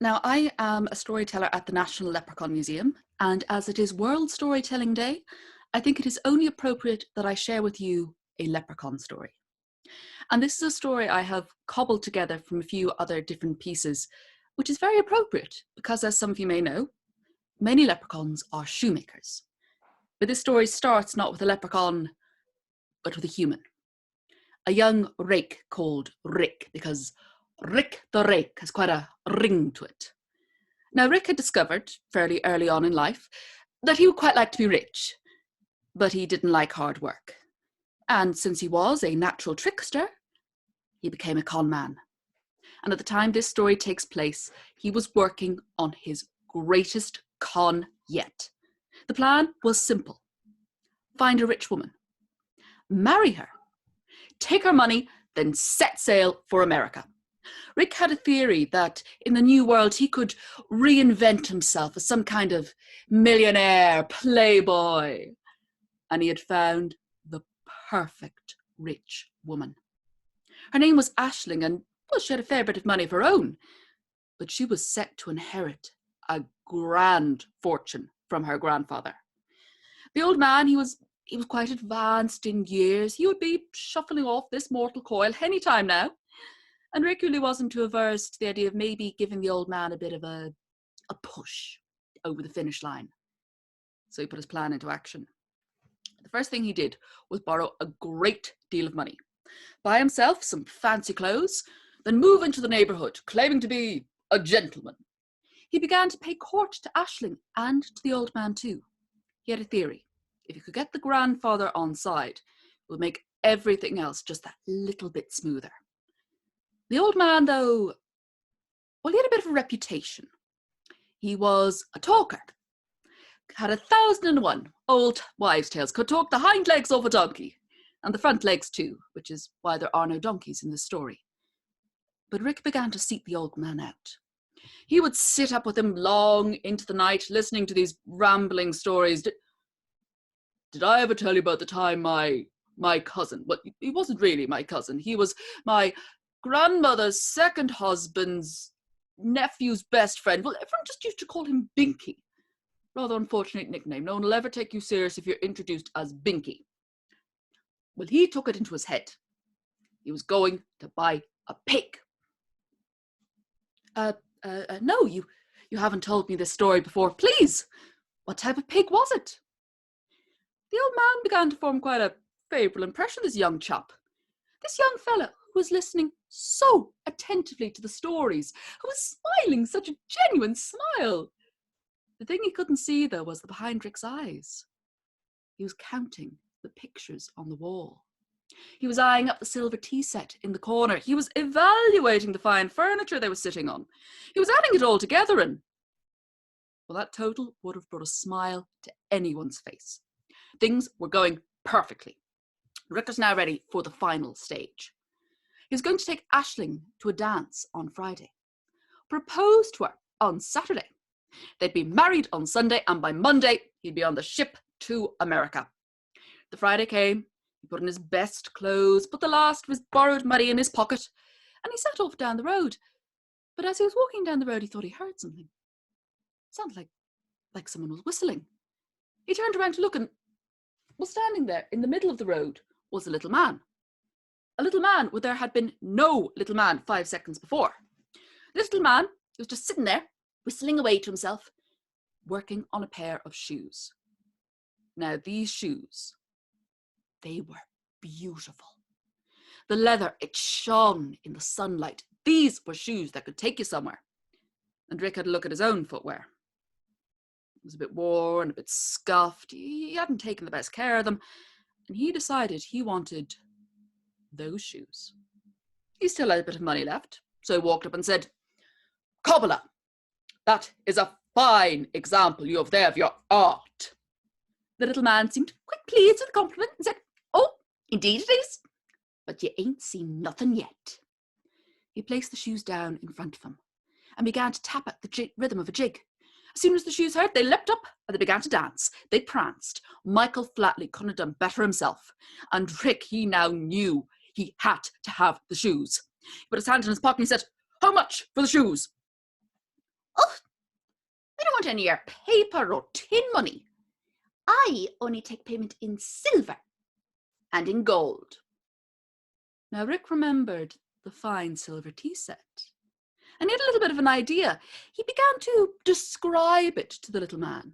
Now, I am a storyteller at the National Leprechaun Museum, and as it is World Storytelling Day, I think it is only appropriate that I share with you a leprechaun story. And this is a story I have cobbled together from a few other different pieces, which is very appropriate because, as some of you may know, many leprechauns are shoemakers. But this story starts not with a leprechaun, but with a human. A young rake called Rick, because Rick the Rake has quite a ring to it. Now, Rick had discovered fairly early on in life that he would quite like to be rich, but he didn't like hard work. And since he was a natural trickster, he became a con man. And at the time this story takes place, he was working on his greatest con yet. The plan was simple. Find a rich woman, marry her, take her money, then set sail for America. Rick had a theory that in the new world he could reinvent himself as some kind of millionaire playboy. And he had found the perfect rich woman. Her name was Aisling, and well, she had a fair bit of money of her own, but she was set to inherit a grand fortune from her grandfather. The old man, he was quite advanced in years. He would be shuffling off this mortal coil any time now. And Rick really wasn't too averse to the idea of maybe giving the old man a bit of a push over the finish line. So he put his plan into action. The first thing he did was borrow a great deal of money, buy himself some fancy clothes, then move into the neighbourhood, claiming to be a gentleman. He began to pay court to Aisling and to the old man too. He had a theory. If he could get the grandfather on side, it would make everything else just that little bit smoother. The old man, though, well, he had a bit of a reputation. He was a talker, had 1,001 old wives' tales, could talk the hind legs off a donkey, and the front legs too, which is why there are no donkeys in this story. But Rick began to seek the old man out. He would sit up with him long into the night, listening to these rambling stories. Did I ever tell you about the time my cousin, well, he wasn't really my cousin, he was my grandmother's second husband's nephew's best friend. Well, everyone just used to call him Binky. Rather unfortunate nickname. No one will ever take you serious if you're introduced as Binky. Well, he took it into his head. He was going to buy a pig. No, you haven't told me this story before. Please, what type of pig was it? The old man began to form quite a favourable impression of this young chap. This young fellow who was listening so attentively to the stories, who was smiling such a genuine smile. The thing he couldn't see, though, was behind Rick's eyes. He was counting the pictures on the wall. He was eyeing up the silver tea set in the corner. He was evaluating the fine furniture they were sitting on. He was adding it all together, and well, that total would have brought a smile to anyone's face. Things were going perfectly. Rick was now ready for the final stage. He was going to take Aisling to a dance on Friday, propose to her on Saturday. They'd be married on Sunday, and by Monday, he'd be on the ship to America. The Friday came, he put on his best clothes, put the last of his borrowed money in his pocket, and he set off down the road. But as he was walking down the road, he thought he heard something. It sounded like someone was whistling. He turned around to look, and well, standing there in the middle of the road was a little man. A little man where there had been no little man 5 seconds before. The little man was just sitting there, whistling away to himself, working on a pair of shoes. Now, these shoes, they were beautiful. The leather, it shone in the sunlight. These were shoes that could take you somewhere. And Rick had a look at his own footwear. It was a bit worn, a bit scuffed. He hadn't taken the best care of them. And he decided he wanted those shoes. He still had a bit of money left. So he walked up and said, "Cobbler, that is a fine example you have there of your art." The little man seemed quite pleased with the compliment and said, "Oh, indeed it is. But you ain't seen nothing yet." He placed the shoes down in front of him and began to tap at the rhythm of a jig. As soon as the shoes heard, they leapt up and they began to dance. They pranced. Michael Flatley couldn't have done better himself. And Rick, he now knew he had to have the shoes. He put his hand in his pocket and he said, "How much for the shoes?" I don't want any of your paper or tin money. I only take payment in silver and in gold. Now Rick remembered the fine silver tea set, and he had a little bit of an idea. He began to describe it to the little man,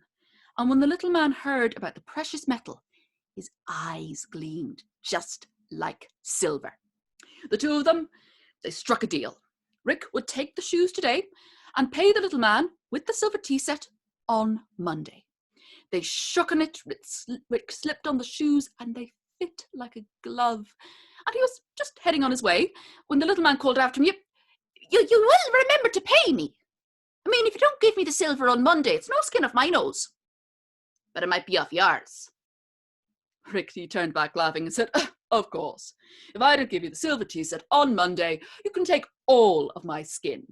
and when the little man heard about the precious metal, his eyes gleamed just like silver. The two of them, they struck a deal. Rick would take the shoes today and pay the little man with the silver tea set on Monday. They shook on it, Rick slipped on the shoes, and they fit like a glove. And he was just heading on his way when the little man called after him, You will remember to pay me. I mean, if you don't give me the silver on Monday, it's no skin off my nose. But it might be off yours. Rick, he turned back laughing and said, of course. If I don't give you the silver tea set on Monday, you can take all of my skin.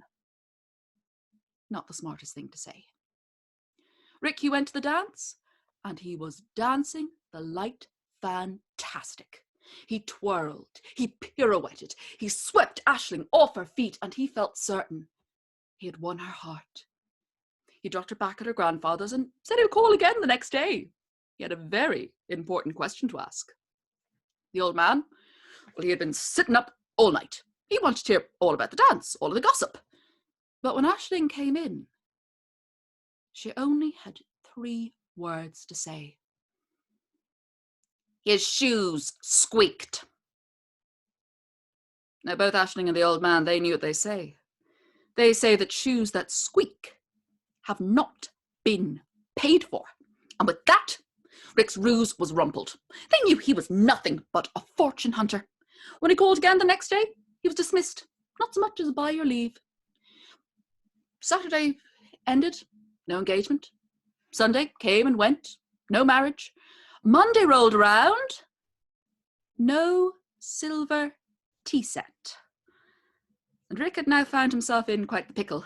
Not the smartest thing to say. Rick, he went to the dance, and he was dancing the light fantastic. He twirled, he pirouetted, he swept Aisling off her feet, and he felt certain he had won her heart. He dropped her back at her grandfather's and said he would call again the next day. He had a very important question to ask. The old man, well, he had been sitting up all night. He wanted to hear all about the dance, all of the gossip. But when Aisling came in, she only had 3 words to say. His shoes squeaked. Now, both Aisling and the old man, they knew what they say. They say that shoes that squeak have not been paid for. And with that, Rick's ruse was rumpled. They knew he was nothing but a fortune hunter. When he called again the next day, he was dismissed, not so much as by your leave. Saturday ended, no engagement. Sunday came and went, no marriage. Monday rolled around, no silver tea set. And Rick had now found himself in quite the pickle.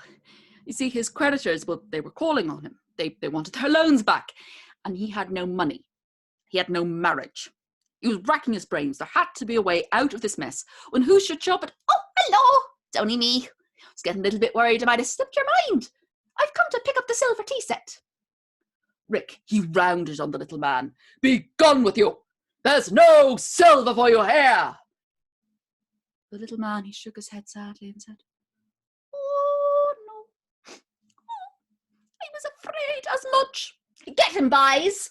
You see, his creditors, well, they were calling on him. They wanted their loans back. And he had no money. He had no marriage. He was racking his brains. There had to be a way out of this mess. When who should show up at, oh, hello, it's only me. I was getting a little bit worried I might have slipped your mind. I've come to pick up the silver tea set. Rick, he rounded on the little man. Be gone with you. There's no silver for you here. The little man, he shook his head sadly and said, oh, no. I was afraid as much. Get him, boys.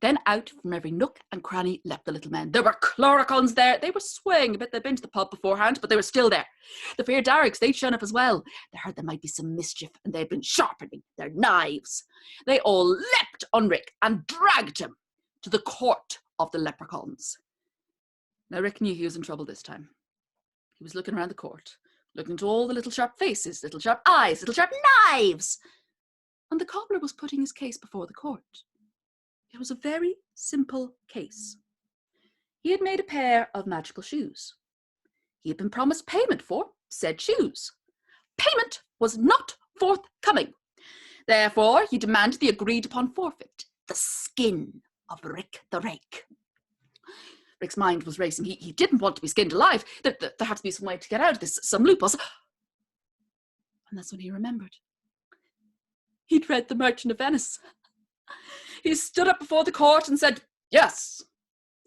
Then out from every nook and cranny leapt the little men. There were Chloricons there. They were swaying a bit. They'd been to the pub beforehand, but they were still there. The fair Darricks, they'd shown up as well. They heard there might be some mischief, and they'd been sharpening their knives. They all leapt on Rick and dragged him to the court of the leprechauns. Now Rick knew he was in trouble this time. He was looking around the court, looking into all the little sharp faces, little sharp eyes, little sharp knives. And the cobbler was putting his case before the court. It was a very simple case. He had made a pair of magical shoes. He had been promised payment for said shoes. Payment was not forthcoming. Therefore, he demanded the agreed-upon forfeit, the skin of Rick the Rake. Rick's mind was racing. He didn't want to be skinned alive. There had to be some way to get out of this, some loophole. And that's when he remembered. He'd read The Merchant of Venice. He stood up before the court and said, yes,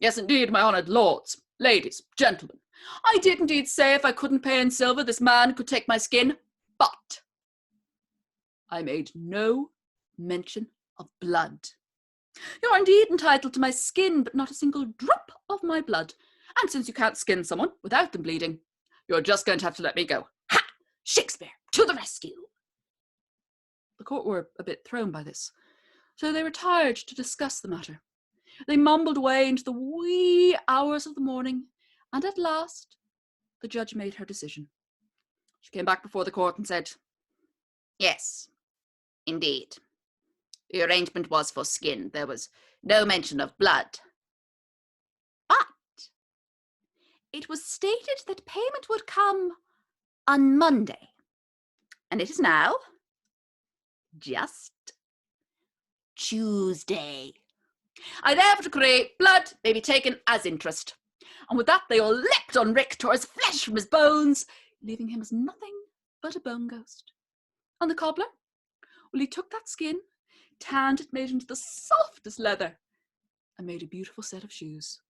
indeed, my honoured lords, ladies, gentlemen. I did indeed say if I couldn't pay in silver, this man could take my skin, but I made no mention of blood. You're indeed entitled to my skin, but not a single drop of my blood. And since you can't skin someone without them bleeding, you're just going to have to let me go. Ha! Shakespeare, to the rescue. The court were a bit thrown by this, so they retired to discuss the matter. They mumbled away into the wee hours of the morning, and at last the judge made her decision. She came back before the court and said, yes, indeed. The arrangement was for skin. There was no mention of blood. But it was stated that payment would come on Monday. And it is now just Tuesday. I therefore decree blood may be taken as interest. And with that, they all leapt on Rick, tore his flesh from his bones, leaving him as nothing but a bone ghost. And the cobbler? Well, he took that skin, tanned it, made it into the softest leather, and made a beautiful set of shoes.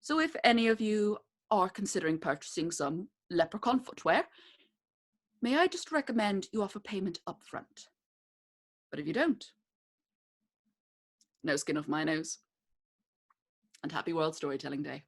So if any of you are considering purchasing some leprechaun footwear, may I just recommend you offer payment up front. But if you don't, no skin off my nose. And happy World Storytelling Day.